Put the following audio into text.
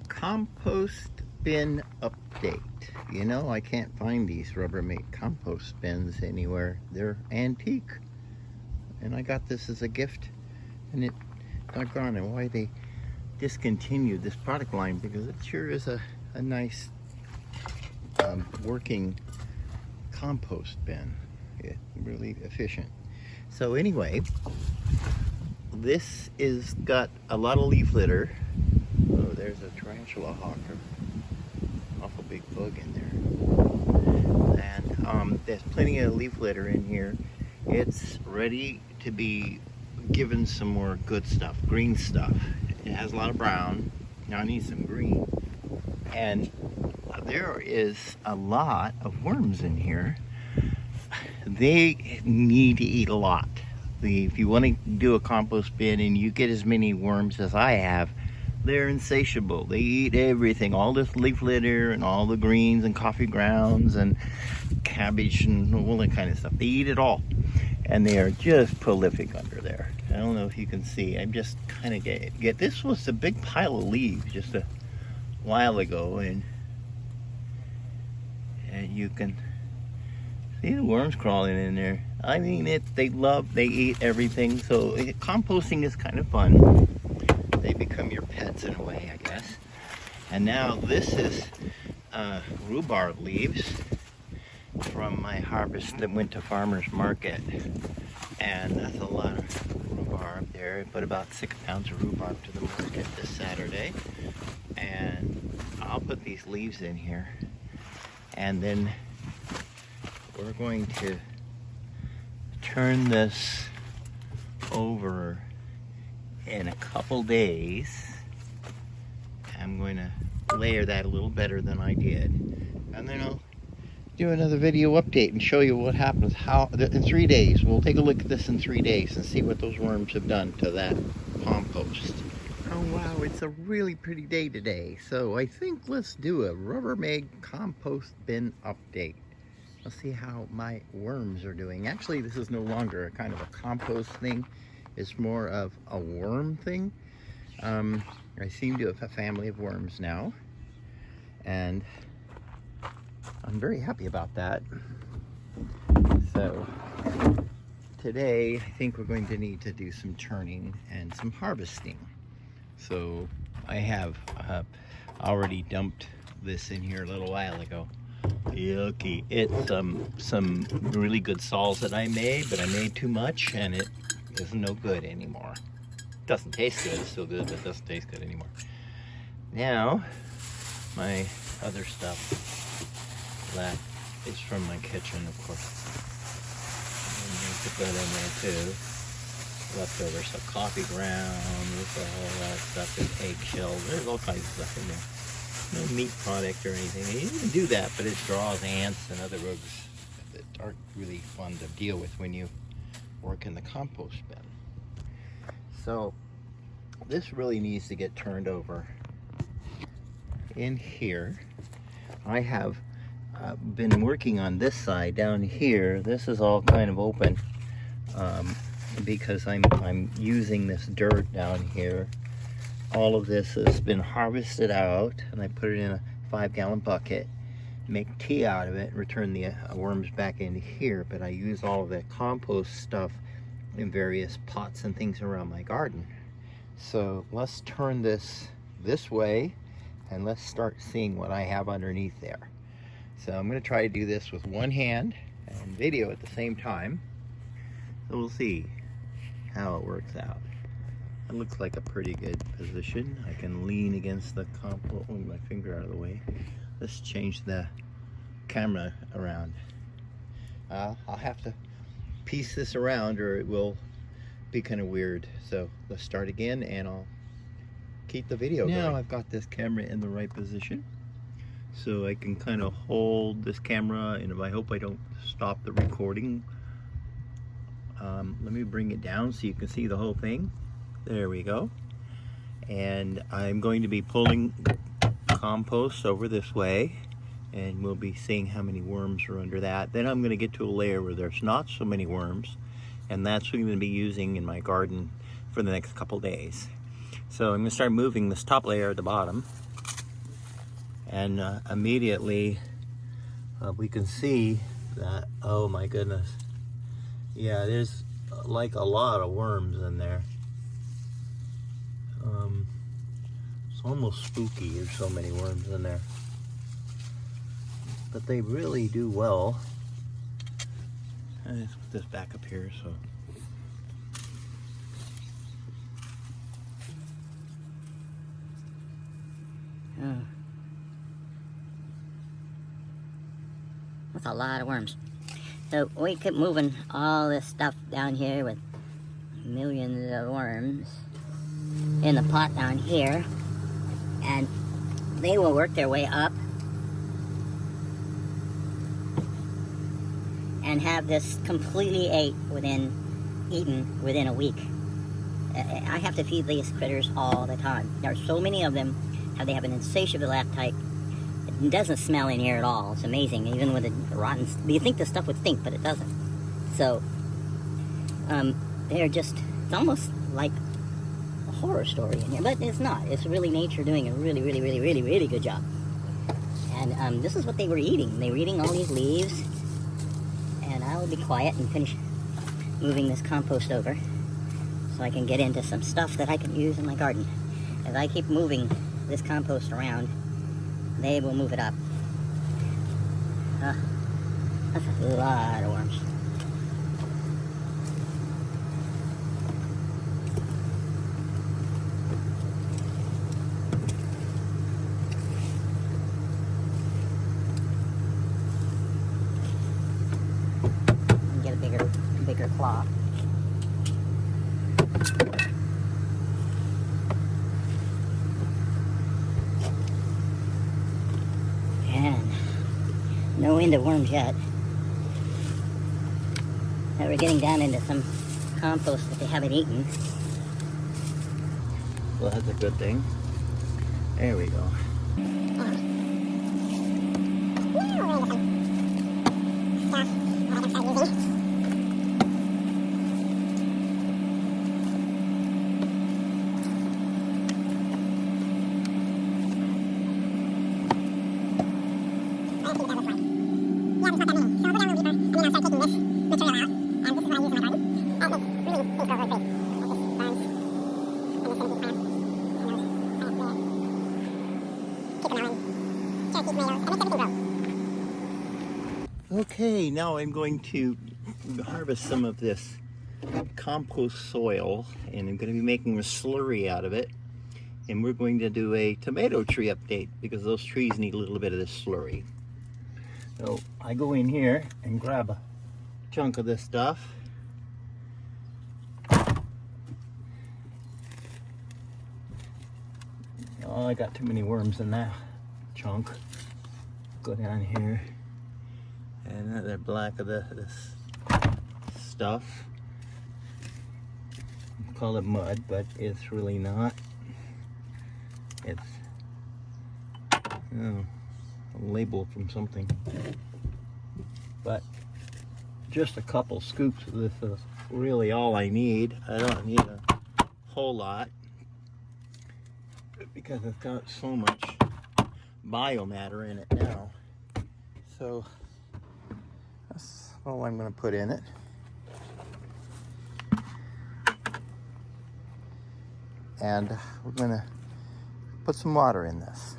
Compost bin update. You know, I can't find these Rubbermaid compost bins anywhere. They're antique. And I got this as a gift. And it, doggone it, why they discontinued this product line, because it sure is a nice working compost bin. It's really efficient. So anyway, this is got a lot of leaf litter. Oh, there's a tarantula hawker. Awful big bug in there. And there's plenty of leaf litter in here. It's ready to be given some more good stuff, green stuff. It has a lot of brown. Now I need some green. And there is a lot of worms in here. They need to eat a lot. If you want to do a compost bin and you get as many worms as I have, they're insatiable. They eat everything, all this leaf litter and all the greens and coffee grounds and cabbage and all that kind of stuff. They eat it all. And they are just prolific under there. I don't know if you can see. I'm just kind of get this was a big pile of leaves just a while ago, and you can see the worms crawling in there. I mean, they eat everything. So composting is kind of fun. They become your pets in a way, I guess. And now this is rhubarb leaves from my harvest that went to farmer's market. And that's a lot of rhubarb there. I put about 6 pounds of rhubarb to the market this Saturday. And I'll put these leaves in here. And then we're going to turn this over in a couple days. I'm going to layer that a little better than I did. And then I'll do another video update and show you what happens in 3 days. We'll take a look at this in 3 days and see what those worms have done to that compost. Oh wow, it's a really pretty day today. So I think let's do a Rubbermaid compost bin update. Let's see how my worms are doing. Actually, this is no longer a kind of a compost thing. It's more of a worm thing. I seem to have a family of worms now. And I'm very happy about that. So today, I think we're going to need to do some turning and some harvesting. So I have already dumped this in here a little while ago. Yucky. It's some really good sols that I made, but I made too much and it is no good anymore. Doesn't taste good, it's still good, but it doesn't taste good anymore. Now, my other stuff that is from my kitchen, of course. I'm going to put that in there too. Leftovers of coffee grounds, all that stuff, and eggshells. There's all kinds of stuff in there. No meat product or anything. You can do that, but it draws ants and other bugs that aren't really fun to deal with when you work in the compost bin. So this really needs to get turned over. In here, I have been working on this side down here. This is all kind of open because I'm using this dirt down here. All of this has been harvested out, and I put it in a 5-gallon bucket, make tea out of it, return the worms back into here. But I use all of that compost stuff in various pots and things around my garden. So let's turn this way and let's start seeing what I have underneath there. So I'm going to try to do this with one hand and video at the same time. So we'll see how it works out. It looks like a pretty good position. I can lean against the compost. Move my finger out of the way. Let's change the camera around. I'll have to piece this around or it will be kind of weird. So let's start again and I'll keep the video going. Now I've got this camera in the right position. So I can kind of hold this camera, and I hope I don't stop the recording. Let me bring it down so you can see the whole thing. There we go. And I'm going to be pulling compost over this way, and we'll be seeing how many worms are under that. Then I'm going to get to a layer where there's not so many worms, and that's what I'm going to be using in my garden for the next couple days. So I'm gonna start moving this top layer at the bottom, and immediately we can see that, oh my goodness, yeah, there's like a lot of worms in there. It's almost spooky, there's so many worms in there. But they really do well. Let's put this back up here so. That's a lot of worms. So we keep moving all this stuff down here with millions of worms in the pot down here, and they will work their way up and have this completely eaten within a week. I have to feed these critters all the time. There are so many of them. They have an insatiable appetite. It doesn't smell in here at all. It's amazing, even with the rotten. You think the stuff would stink, but it doesn't. So they're just, it's almost like a horror story in here, but it's not. It's really nature doing a really, really, really, really, really good job. And this is what they were eating. They were eating all these leaves. And I will be quiet and finish moving this compost over so I can get into some stuff that I can use in my garden. As I keep moving this compost around, they will move it up. That's a lot of worms. Get a bigger claw. And no end of worms yet. Now we're getting down into some compost that they haven't eaten. Well, that's a good thing. There we go. Okay, now I'm going to harvest some of this compost soil, and I'm going to be making a slurry out of it. And we're going to do a tomato tree update because those trees need a little bit of this slurry. So I go in here and grab a chunk of this stuff. Oh, I got too many worms in that chunk. Go down here. And another black of this stuff. Call it mud, but it's really not. It's a label from something. But just a couple scoops of this is really all I need. I don't need a whole lot because it's got so much biomatter in it now. So that's all I'm going to put in it. And we're going to put some water in this.